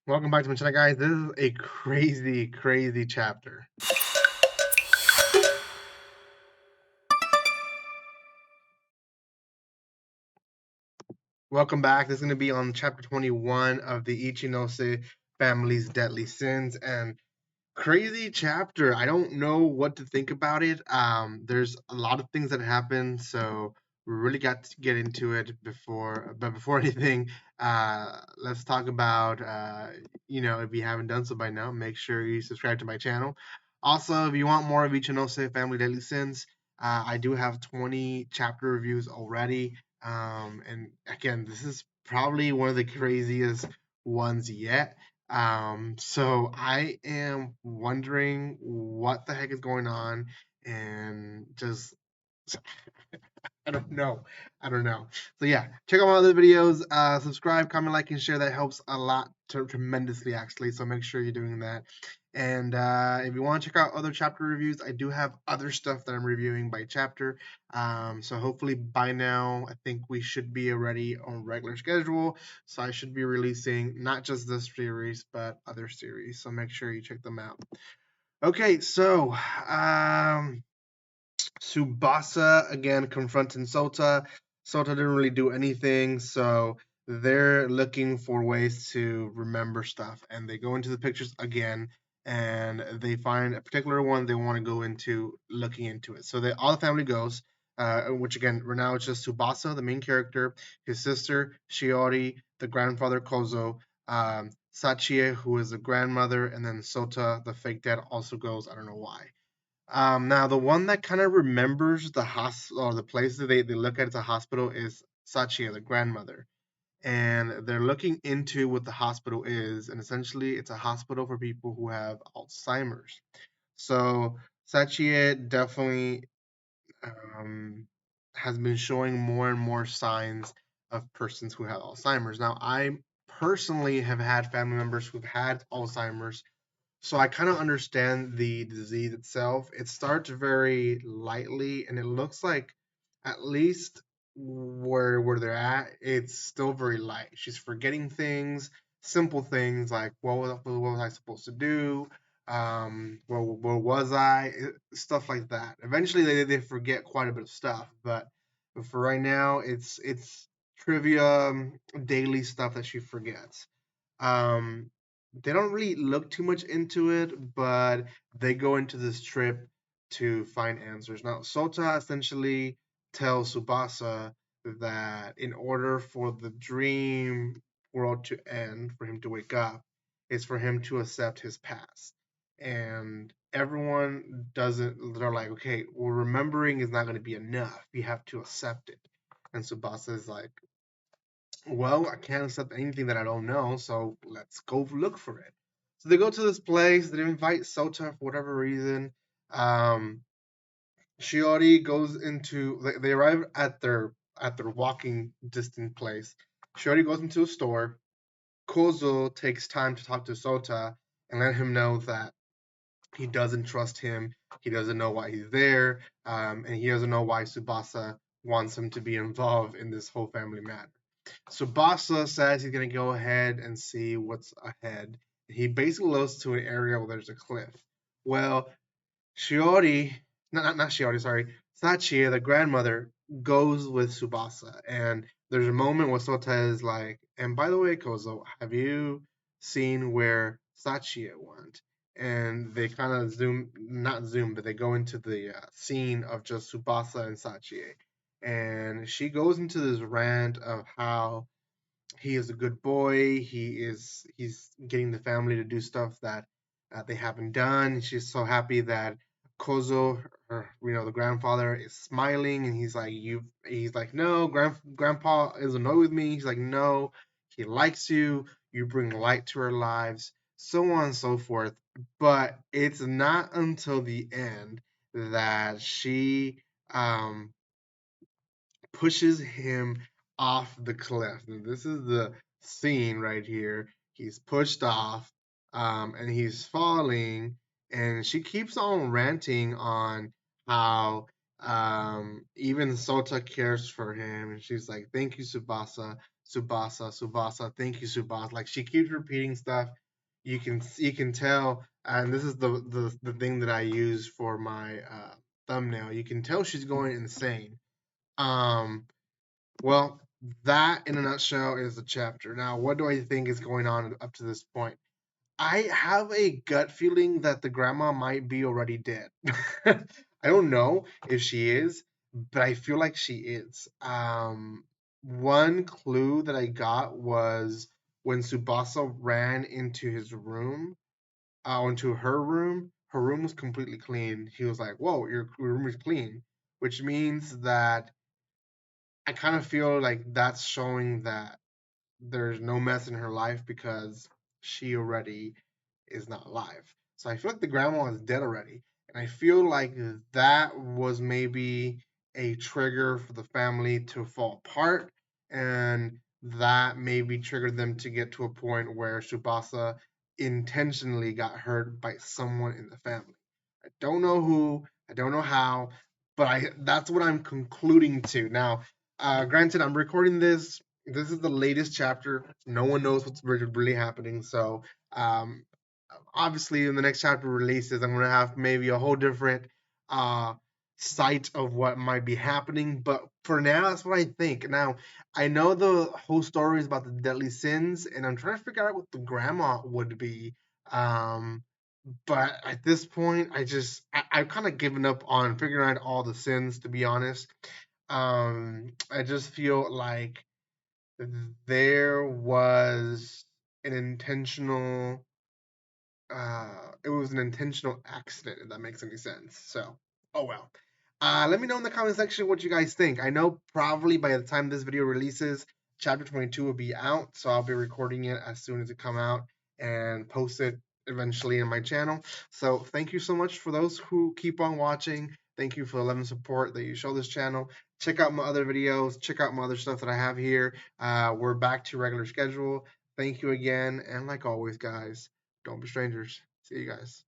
Welcome back to my channel, guys. This is a crazy, crazy chapter. Welcome back. This is going to be on chapter 21 of the Ichinose family's deadly sins. And crazy chapter. I don't know what to think about it. There's a lot of things that happen, so we really got to get into it before. But before anything, let's talk about. If you haven't done so by now, make sure you subscribe to my channel. Also, if you want more of Ichinose Family Deadly Sins, I do have 20 chapter reviews already. And again, this is probably one of the craziest ones yet. So I am wondering what the heck is going on and just I don't know. I don't know. So yeah, check out my other videos. Subscribe, comment, like, and share. That helps a lot, tremendously actually. So make sure you're doing that. And if you want to check out other chapter reviews, I do have other stuff that I'm reviewing by chapter. So hopefully by now, I think we should be already on regular schedule. So I should be releasing not just this series, but other series. So make sure you check them out. Okay, so Tsubasa again confronting Sota. Sota didn't really do anything, so they're looking for ways to remember stuff, and they go into the pictures again, and they find a particular one they want to go into looking into it. So all the family goes, which again, right now it's just Tsubasa, the main character, his sister Shiori, the grandfather Kozo, Sachie, who is the grandmother, and then Sota, the fake dad, also goes. I don't know why. Now the one that kind of remembers the hospital or the place that they look at as a hospital is Sachia, the grandmother. And they're looking into what the hospital is, and essentially it's a hospital for people who have Alzheimer's. So Sachie definitely um, has been showing more and more signs of persons who have Alzheimer's. Now, I personally have had family members who've had Alzheimer's, so I kind of understand the disease itself. It starts very lightly, and it looks like, at least where they're at, it's still very light. She's forgetting things, simple things like what was I supposed to do, where was I, stuff like that. Eventually, they forget quite a bit of stuff, but for right now, it's trivia, daily stuff that she forgets. Um, they don't really look too much into it, but they go into this trip to find answers. Now, Sota essentially tells Subasa that in order for the dream world to end, for him to wake up, is for him to accept his past. And everyone doesn't, they're like, okay, well, remembering is not going to be enough. You have to accept it. And Subasa is like, well, I can't accept anything that I don't know, so let's go look for it. So they go to this place. They invite Sota for whatever reason. Um, Shiori goes into. They arrive at their walking distant place. Shiori goes into a store. Kozo takes time to talk to Sota and let him know that he doesn't trust him. He doesn't know why he's there, and he doesn't know why Subasa wants him to be involved in this whole family matter. Subasa says he's gonna go ahead and see what's ahead. He basically goes to an area where there's a cliff. Well, Shiori, not Shiori, sorry, Sachie, the grandmother, goes with Subasa, and there's a moment where Sota is like, "And by the way, Kozo, have you seen where Sachie went?" And they kind of not zoom, but they go into the scene of just Subasa and Sachie, and she goes into this rant of how he is a good boy. He's getting the family to do stuff that they haven't done. She's so happy that Kozo, the grandfather, is smiling, and he's like, no, grandpa is annoyed with me. He's like, no, he likes you. You bring light to our lives, so on and so forth. But it's not until the end that she um pushes him off the cliff. And this is the scene right here. He's pushed off, and he's falling, and she keeps on ranting on how even Sota cares for him. And she's like, "Thank you, Subasa. Subasa, Subasa, thank you, Subasa. Like she keeps repeating stuff. You can tell, and this is the thing that I use for my thumbnail. You can tell she's going insane. Um, well, that in a nutshell is the chapter. Now, what do I think is going on up to this point? I have a gut feeling that the grandma might be already dead. I don't know if she is, but I feel like she is. One clue that I got was when Subasa ran into his room, into her room was completely clean. He was like, "Whoa, your room is clean," which means that I kind of feel like that's showing that there's no mess in her life because she already is not alive. So I feel like the grandma is dead already. And I feel like that was maybe a trigger for the family to fall apart. And that maybe triggered them to get to a point where Shubasa intentionally got hurt by someone in the family. I don't know who, I don't know how, but that's what I'm concluding to. Now, granted, I'm recording this. This is the latest chapter. No one knows what's really happening. So, um, obviously, when the next chapter releases, I'm gonna have maybe a whole different uh sight of what might be happening. But for now, that's what I think. Now, I know the whole story is about the deadly sins, and I'm trying to figure out what the grandma would be. Um, but at this point, I've kind of given up on figuring out all the sins, to be honest. I just feel like there was an intentional it was an intentional accident, if that makes any sense. So, oh well. Let me know in the comment section what you guys think. I know probably by the time this video releases, chapter 22 will be out, so I'll be recording it as soon as it come out and post it eventually in my channel. So thank you so much for those who keep on watching. Thank you for the love and support that you show this channel. Check out my other videos. Check out my other stuff that I have here. We're back to regular schedule. Thank you again, and like always, guys, don't be strangers. See you guys.